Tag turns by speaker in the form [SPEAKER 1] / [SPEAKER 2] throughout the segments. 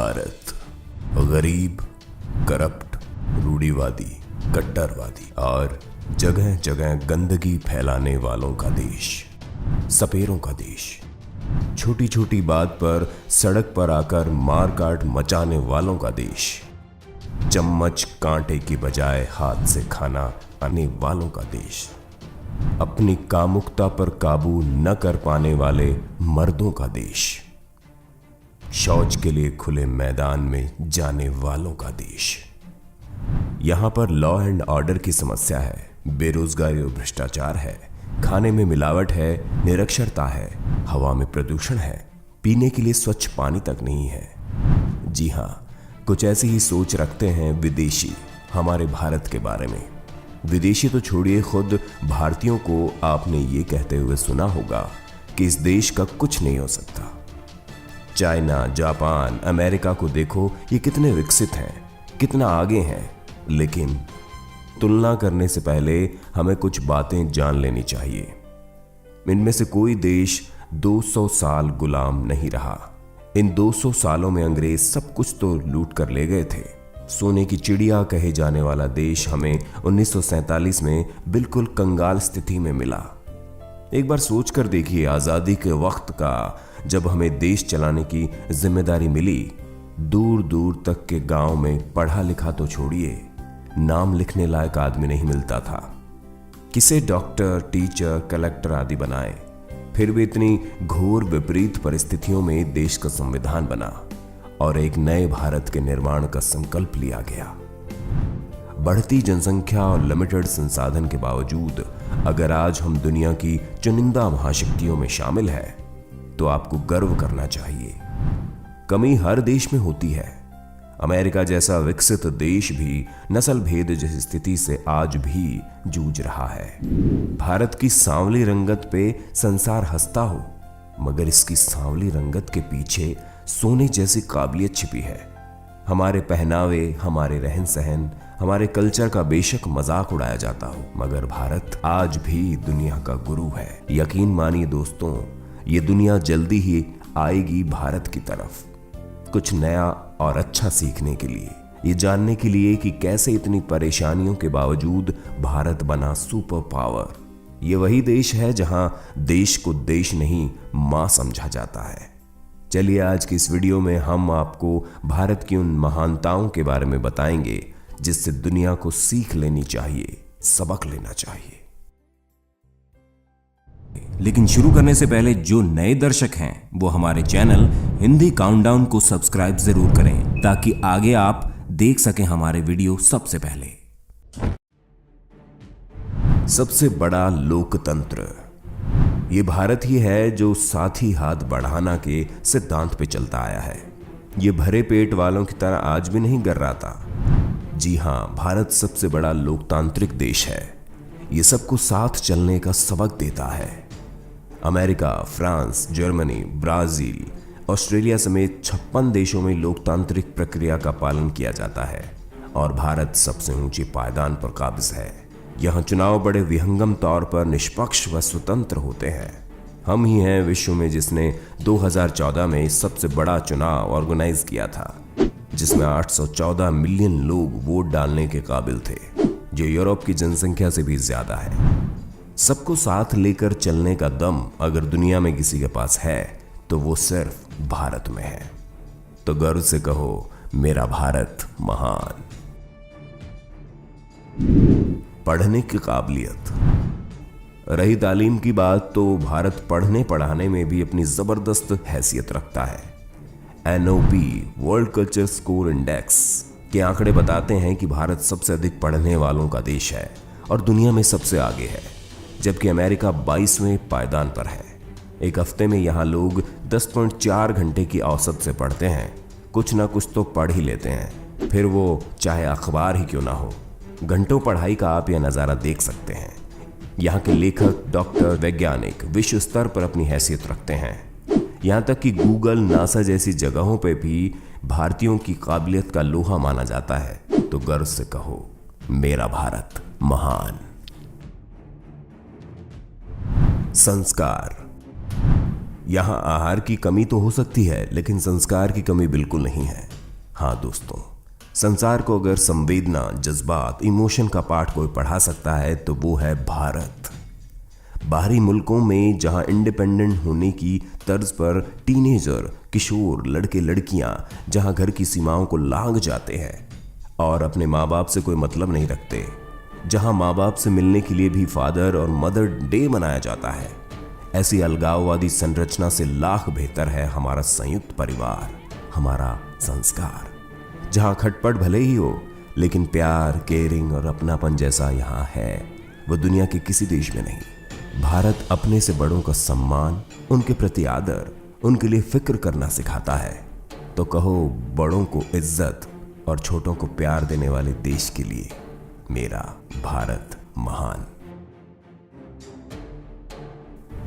[SPEAKER 1] भारत गरीब, करप्ट, रूढ़िवादी, कट्टरवादी और जगह जगह गंदगी फैलाने वालों का देश, सपेरों का देश। छोटी छोटी बात पर सड़क पर आकर मारकाट मचाने वालों का देश। चम्मच कांटे की बजाय हाथ से खाना आने वालों का देश। अपनी कामुकता पर काबू न कर पाने वाले मर्दों का देश। शौच के लिए खुले मैदान में जाने वालों का देश। यहां पर लॉ एंड ऑर्डर की समस्या है, बेरोजगारी और भ्रष्टाचार है, खाने में मिलावट है, निरक्षरता है, हवा में प्रदूषण है, पीने के लिए स्वच्छ पानी तक नहीं है। जी हां, कुछ ऐसी ही सोच रखते हैं विदेशी हमारे भारत के बारे में। विदेशी तो छोड़िए, खुद भारतीयों को आपने ये कहते हुए सुना होगा कि इस देश का कुछ नहीं हो सकता। चाइना, जापान, अमेरिका को देखो, ये कितने विकसित हैं, कितना आगे हैं। लेकिन तुलना करने से पहले हमें कुछ बातें जान लेनी चाहिए। इनमें से कोई देश 200 साल गुलाम नहीं रहा। इन 200 सालों में अंग्रेज सब कुछ तो लूट कर ले गए थे। सोने की चिड़िया कहे जाने वाला देश हमें 1947 में बिल्कुल कंगाल स्थिति में मिला। एक बार सोच कर देखिए, आजादी के वक्त का जब हमें देश चलाने की जिम्मेदारी मिली, दूर दूर तक के गांव में पढ़ा लिखा तो छोड़िए, नाम लिखने लायक आदमी नहीं मिलता था। किसे डॉक्टर, टीचर, कलेक्टर आदि बनाए। फिर भी इतनी घोर विपरीत परिस्थितियों में देश का संविधान बना और एक नए भारत के निर्माण का संकल्प लिया गया। बढ़ती जनसंख्या और लिमिटेड संसाधन के बावजूद अगर आज हम दुनिया की चुनिंदा महाशक्तियों में शामिल हैं, तो आपको गर्व करना चाहिए। कमी हर देश में होती है। अमेरिका जैसा विकसित देश भी नस्ल भेद जैसी स्थिति से आज भी जूझ रहा है। भारत की सांवली रंगत पे संसार हंसता हो, मगर इसकी सांवली रंगत के पीछे सोने जैसी काबिलियत छिपी है। हमारे पहनावे, हमारे रहन सहन, हमारे कल्चर का बेशक मजाक उड़ाया जाता हो, मगर भारत आज भी दुनिया का गुरु है। यकीन मानिए दोस्तों, ये दुनिया जल्दी ही आएगी भारत की तरफ, कुछ नया और अच्छा सीखने के लिए, ये जानने के लिए कि कैसे इतनी परेशानियों के बावजूद भारत बना सुपर पावर। ये वही देश है जहां देश को देश नहीं, मां समझा जाता है। चलिए, आज की इस वीडियो में हम आपको भारत की उन महानताओं के बारे में बताएंगे जिससे दुनिया को सीख लेनी चाहिए, सबक लेना चाहिए।
[SPEAKER 2] लेकिन शुरू करने से पहले जो नए दर्शक हैं वो हमारे चैनल हिंदी काउंटडाउन को सब्सक्राइब जरूर करें, ताकि आगे आप देख सकें हमारे वीडियो सबसे पहले।
[SPEAKER 1] सबसे बड़ा लोकतंत्र ये भारत ही है, जो साथी हाथ बढ़ाना के सिद्धांत पे चलता आया है। ये भरे पेट वालों की तरह आज भी नहीं गर्राता। जी हां, भारत सबसे बड़ा लोकतांत्रिक देश है। ये सबको साथ चलने का सबक देता है। America, France, Germany, Brazil, Australia समेत 56 देशों में लोकतांत्रिक प्रक्रिया का पालन किया जाता है और भारत सबसे ऊंचे पायदान पर काबिज है। यहां चुनाव बड़े विहंगम तौर पर निष्पक्ष व स्वतंत्र होते हैं। हम ही हैं विश्व में जिसने 2014 में सबसे बड़ा चुनाव ऑर्गेनाइज किया था, जिसमें 814 मिलियन लोग वोट डालने के काबिल थे, जो यूरोप की जनसंख्या से भी ज्यादा है। सबको साथ लेकर चलने का दम अगर दुनिया में किसी के पास है तो वो सिर्फ भारत में है। तो गर्व से कहो, मेरा भारत महान। पढ़ने की काबिलियत। रही तालीम की बात, तो भारत पढ़ने पढ़ाने में भी अपनी जबरदस्त हैसियत रखता है। NOP world culture score index के आंकड़े बताते हैं कि भारत सबसे अधिक पढ़ने वालों का देश है और दुनिया में सबसे आगे है, जबकि अमेरिका 22वें पायदान पर है। एक हफ्ते में यहाँ लोग 10.4 घंटे की औसत से पढ़ते हैं। कुछ ना कुछ तो पढ़ ही लेते हैं, फिर वो चाहे अखबार ही क्यों ना हो। घंटों पढ़ाई का आप यह नज़ारा देख सकते हैं। यहाँ के लेखक, डॉक्टर, वैज्ञानिक विश्व स्तर पर अपनी हैसियत रखते हैं। यहाँ तक कि गूगल, नासा जैसी जगहों पे भी भारतीयों की काबिलियत का लोहा माना जाता है। तो गर्व से कहो, मेरा भारत महान। संस्कार। यहां आहार की कमी तो हो सकती है, लेकिन संस्कार की कमी बिल्कुल नहीं है। हाँ दोस्तों, संसार को अगर संवेदना, जज्बात, इमोशन का पाठ कोई पढ़ा सकता है तो वो है भारत। बाहरी मुल्कों में जहां इंडिपेंडेंट होने की तर्ज पर टीनेजर, किशोर, लड़के लड़कियां जहां घर की सीमाओं को लांघ जाते हैं और अपने माँ बाप से कोई मतलब नहीं रखते, जहां माँ बाप से मिलने के लिए भी फादर और मदर डे मनाया जाता है, ऐसी अलगाववादी संरचना से लाख बेहतर है हमारा संयुक्त परिवार, हमारा संस्कार, जहां खटपट भले ही हो लेकिन प्यार, केयरिंग और अपनापन जैसा यहां है वो दुनिया के किसी देश में नहीं। भारत अपने से बड़ों का सम्मान, उनके प्रति आदर, उनके लिए फिक्र करना सिखाता है। तो कहो बड़ों को इज्जत और छोटों को प्यार देने वाले देश के लिए मेरा भारत महान।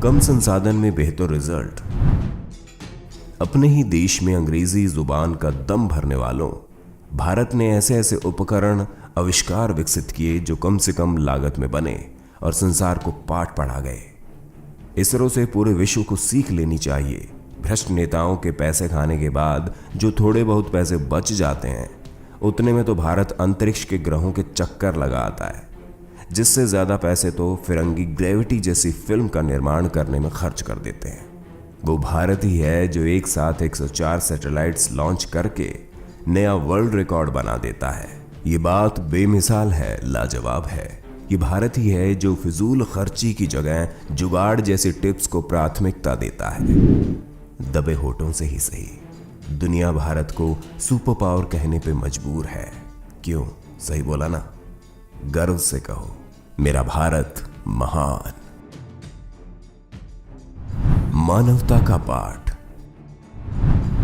[SPEAKER 1] कम संसाधन में बेहतर रिजल्ट। अपने ही देश में अंग्रेजी जुबान का दम भरने वालों, भारत ने ऐसे ऐसे उपकरण, आविष्कार विकसित किए जो कम से कम लागत में बने और संसार को पाठ पढ़ा गए। इसरो से पूरे विश्व को सीख लेनी चाहिए। भ्रष्ट नेताओं के पैसे खाने के बाद जो थोड़े बहुत पैसे बच जाते हैं, उतने में तो भारत अंतरिक्ष के ग्रहों के चक्कर लगाता है, जिससे ज्यादा पैसे तो फिरंगी ग्रेविटी जैसी फिल्म का निर्माण करने में खर्च कर देते हैं। वो भारत ही है जो एक साथ 104 सैटेलाइट्स लॉन्च करके नया वर्ल्ड रिकॉर्ड बना देता है। ये बात बेमिसाल है, लाजवाब है। ये भारत ही है जो फिजूल खर्ची की जगह जुगाड़ जैसे टिप्स को प्राथमिकता देता है। दबे होठों से ही सही, दुनिया भारत को सुपर पावर कहने पे मजबूर है। क्यों? सही बोला ना? गर्व से कहो, मेरा भारत महान। मानवता का पाठ।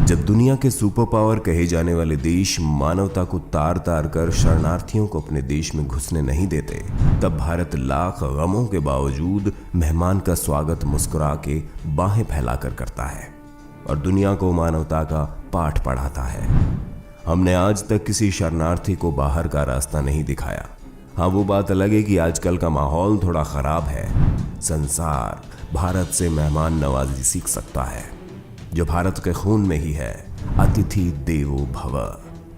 [SPEAKER 1] जब दुनिया के सुपर पावर कहे जाने वाले देश मानवता को तार तार कर शरणार्थियों को अपने देश में घुसने नहीं देते, तब भारत लाख गमों के बावजूद मेहमान का स्वागत मुस्कुरा के बाहें फैलाकर करता है और दुनिया को मानवता का पाठ पढ़ाता है। हमने आज तक किसी शरणार्थी को बाहर का रास्ता नहीं दिखाया। हाँ, वो बात अलग है कि आजकल का माहौल थोड़ा खराब है। संसार भारत से मेहमान नवाजी सीख सकता है, जो भारत के खून में ही है। अतिथि देवो भव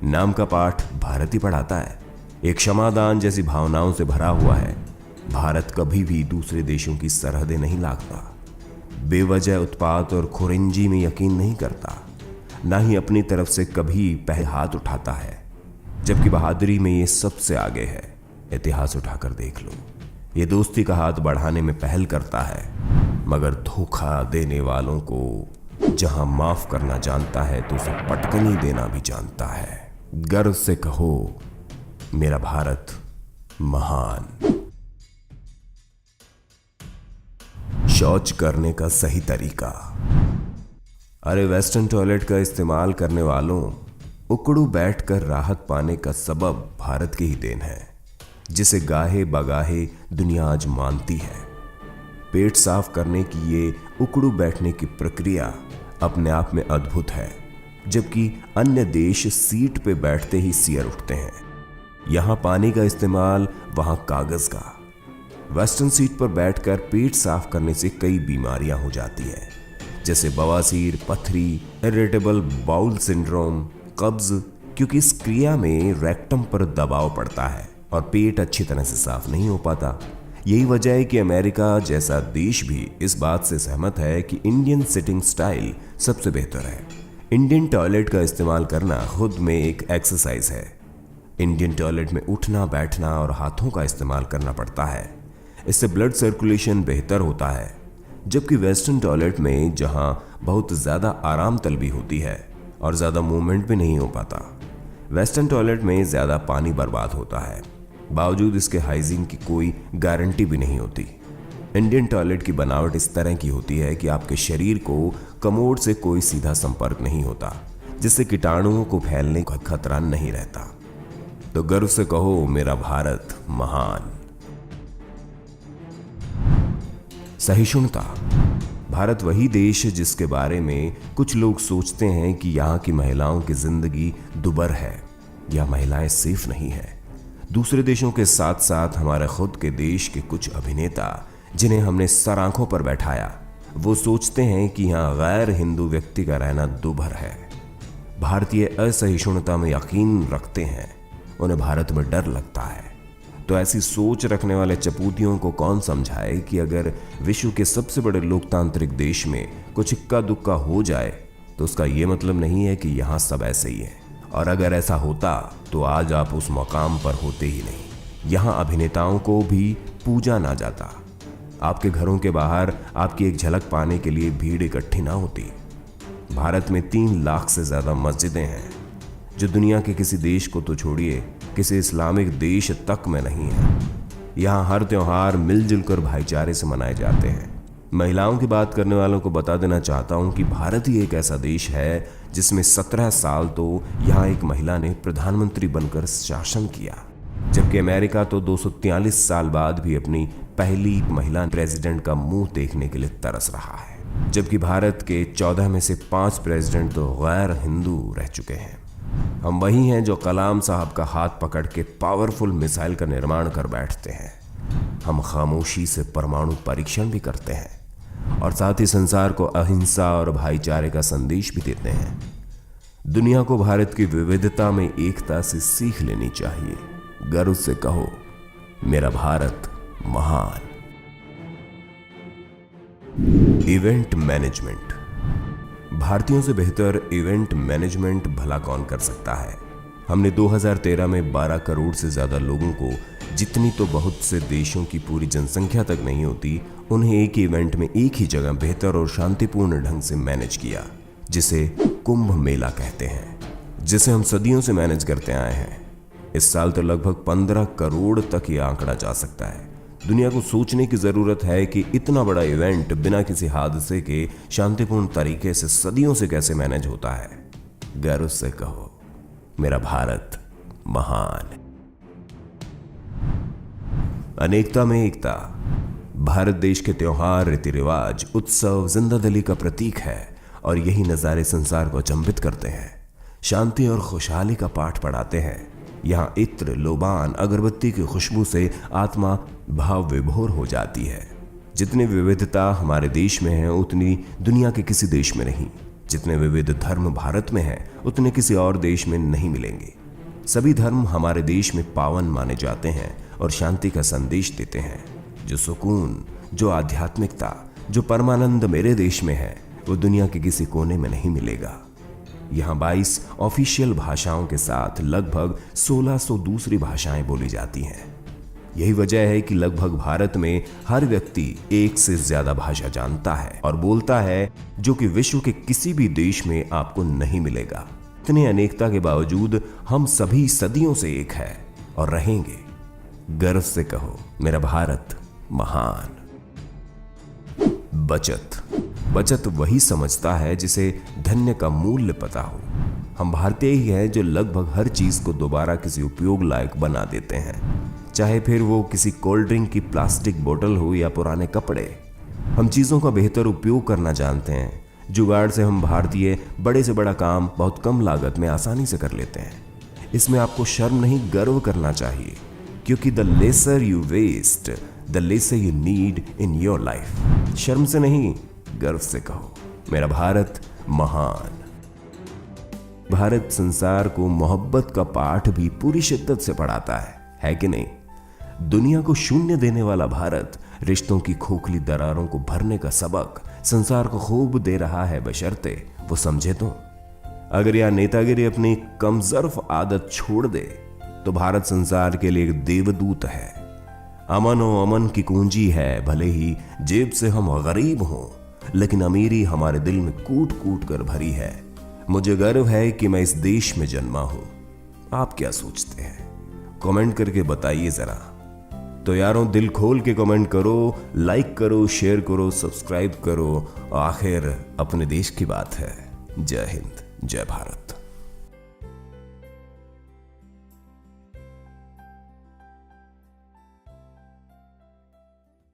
[SPEAKER 1] नाम का पाठ भारत ही पढ़ाता है। एक क्षमादान जैसी भावनाओं से भरा हुआ है। भारत कभी भी दूसरे देशों की सरहदें नहीं लांघता, बेवजह उत्पात और खुरिंजी में यकीन नहीं करता, ना ही अपनी तरफ से कभी पहले हाथ उठाता है, जबकि बहादुरी में ये सबसे आगे है। इतिहास उठाकर देख लो, ये दोस्ती का हाथ बढ़ाने में पहल करता है, मगर धोखा देने वालों को जहां माफ करना जानता है तो उसे पटकनी देना भी जानता है। गर्व से कहो, मेरा भारत महान। शौच करने का सही तरीका। अरे वेस्टर्न टॉयलेट का इस्तेमाल करने वालों, उकड़ू बैठकर राहत पाने का सबब भारत की ही देन है, जिसे गाहे बगाहे दुनिया आज मानती है। पेट साफ करने की ये उकड़ू बैठने की प्रक्रिया अपने आप में अद्भुत है, जबकि अन्य देश सीट पे बैठते ही सियर उठते हैं। यहां पानी का इस्तेमाल, वहां कागज का। वेस्टर्न सीट पर बैठकर पेट साफ करने से कई बीमारियां हो जाती है, जैसे बवासीर, पथरी, इरिटेबल बाउल सिंड्रोम, कब्ज, क्योंकि इस क्रिया में रेक्टम पर दबाव पड़ता है और पेट अच्छी तरह से साफ नहीं हो पाता। यही वजह है कि अमेरिका जैसा देश भी इस बात से सहमत है कि इंडियन सिटिंग स्टाइल सबसे बेहतर है। इंडियन टॉयलेट का इस्तेमाल करना खुद में एक एक्सरसाइज है। इंडियन टॉयलेट में उठना, बैठना और हाथों का इस्तेमाल करना पड़ता है। इससे ब्लड सर्कुलेशन बेहतर होता है, जबकि वेस्टर्न टॉयलेट में जहां बहुत ज़्यादा आराम तलबी होती है और ज़्यादा मूवमेंट भी नहीं हो पाता, वेस्टर्न टॉयलेट में ज़्यादा पानी बर्बाद होता है। बावजूद इसके हाइजीन की कोई गारंटी भी नहीं होती। इंडियन टॉयलेट की बनावट इस तरह की होती है कि आपके शरीर को कमोड से कोई सीधा संपर्क नहीं होता, जिससे कीटाणुओं को फैलने का खतरा नहीं रहता। तो गर्व से कहो, मेरा भारत महान। सहिष्णुता। भारत वही देश है जिसके बारे में कुछ लोग सोचते हैं कि यहाँ की महिलाओं की जिंदगी दुबर है या महिलाएं सेफ नहीं है। दूसरे देशों के साथ साथ हमारे खुद के देश के कुछ अभिनेता, जिन्हें हमने सर आंखों पर बैठाया, वो सोचते हैं कि यहाँ गैर हिंदू व्यक्ति का रहना दुभर है। भारतीय असहिष्णुता में यकीन रखते हैं, उन्हें भारत में डर लगता है। तो ऐसी सोच रखने वाले चपूतियों को कौन समझाए कि अगर विश्व के सबसे बड़े लोकतांत्रिक देश में कुछ इक्का दुक्का हो जाए तो उसका यह मतलब नहीं है कि यहां सब ऐसे ही है। और अगर ऐसा होता तो आज आप उस मकाम पर होते ही नहीं। यहां अभिनेताओं को भी पूजा ना जाता। आपके घरों के बाहर आपकी एक झलक पाने के लिए भीड़ इकट्ठी ना होती। भारत में 3 लाख से ज्यादा मस्जिदें हैं, जो दुनिया के किसी देश को तो छोड़िए, किसी इस्लामिक देश तक में नहीं है। यहाँ हर त्योहार मिलजुल कर भाईचारे से मनाए जाते हैं। महिलाओं की बात करने वालों को बता देना चाहता हूँ कि भारत ही एक ऐसा देश है जिसमें 17 साल तो यहाँ एक महिला ने प्रधानमंत्री बनकर शासन किया, जबकि अमेरिका तो 243 साल बाद भी अपनी पहली महिला प्रेसिडेंट का मुंह देखने के लिए तरस रहा है। जबकि भारत के 14 में से 5 प्रेसिडेंट तो गैर हिंदू रह चुके हैं। हम वही हैं जो कलाम साहब का हाथ पकड़ के पावरफुल मिसाइल का निर्माण कर बैठते हैं। हम खामोशी से परमाणु परीक्षण भी करते हैं और साथ ही संसार को अहिंसा और भाईचारे का संदेश भी देते हैं। दुनिया को भारत की विविधता में एकता से सीख लेनी चाहिए। गर्व से कहो, मेरा भारत महान। Event management. भारतीयों से बेहतर इवेंट मैनेजमेंट भला कौन कर सकता है। हमने 2013 में 12 करोड़ से ज्यादा लोगों को, जितनी तो बहुत से देशों की पूरी जनसंख्या तक नहीं होती, उन्हें एक ही इवेंट में एक ही जगह बेहतर और शांतिपूर्ण ढंग से मैनेज किया, जिसे कुंभ मेला कहते हैं, जिसे हम सदियों से मैनेज करते आए हैं। इस साल तो लगभग 15 करोड़ तक ये आंकड़ा जा सकता है। दुनिया को सोचने की जरूरत है कि इतना बड़ा इवेंट बिना किसी हादसे के शांतिपूर्ण तरीके से सदियों से कैसे मैनेज होता है। गर्व से कहो, मेरा भारत महान। अनेकता में एकता। भारत देश के त्योहार, रीति रिवाज, उत्सव जिंदादिली का प्रतीक है और यही नजारे संसार को अचंभित करते हैं। शांति और खुशहाली का पाठ पढ़ाते हैं। यहाँ इत्र, लोबान, अगरबत्ती की खुशबू से आत्मा भाव विभोर हो जाती है। जितनी विविधता हमारे देश में है उतनी दुनिया के किसी देश में नहीं। जितने विविध धर्म भारत में हैं उतने किसी और देश में नहीं मिलेंगे। सभी धर्म हमारे देश में पावन माने जाते हैं और शांति का संदेश देते हैं। जो सुकून, जो आध्यात्मिकता, जो परमानंद मेरे देश में है वो दुनिया के किसी कोने में नहीं मिलेगा। यहाँ 22 ऑफिशियल भाषाओं के साथ लगभग 1600 दूसरी भाषाएं बोली जाती हैं। यही वजह है कि लगभग भारत में हर व्यक्ति एक से ज्यादा भाषा जानता है और बोलता है, जो कि विश्व के किसी भी देश में आपको नहीं मिलेगा। इतने अनेकता के बावजूद हम सभी सदियों से एक है और रहेंगे। गर्व से कहो, मेरा भारत महान। बचत। बचत वही समझता है जिसे धन्य का मूल्य पता हो। हम भारतीय ही हैं जो लगभग हर चीज को दोबारा किसी उपयोग लायक बना देते हैं, चाहे फिर वो किसी कोल्ड ड्रिंक की प्लास्टिक बोतल हो या पुराने कपड़े। हम चीजों का बेहतर उपयोग करना जानते हैं। जुगाड़ से हम भारतीय बड़े से बड़ा काम बहुत कम लागत में आसानी से कर लेते हैं। इसमें आपको शर्म नहीं, गर्व करना चाहिए, क्योंकि the lesser you waste the lesser you need in your life. शर्म से नहीं, गर्व से कहो, मेरा भारत महान। भारत संसार को मोहब्बत का पाठ भी पूरी शिद्दत से पढ़ाता है कि नहीं? दुनिया को शून्य देने वाला भारत रिश्तों की खोखली दरारों को भरने का सबक संसार को खूब दे रहा है, बशर्ते वो समझे तो। अगर यह नेतागिरी अपनी कमजोर आदत छोड़ दे तो भारत संसार के लिए एक देवदूत है। अमन और अमन की कुंजी है। भले ही जेब से हम गरीब हों, लेकिन अमीरी हमारे दिल में कूट कूट कर भरी है। मुझे गर्व है कि मैं इस देश में जन्मा हूं। आप क्या सोचते हैं? कमेंट करके बताइए जरा। तो यारों, दिल खोल के कमेंट करो, लाइक करो, शेयर करो, सब्सक्राइब करो। आखिर अपने देश की बात है। जय हिंद, जय भारत।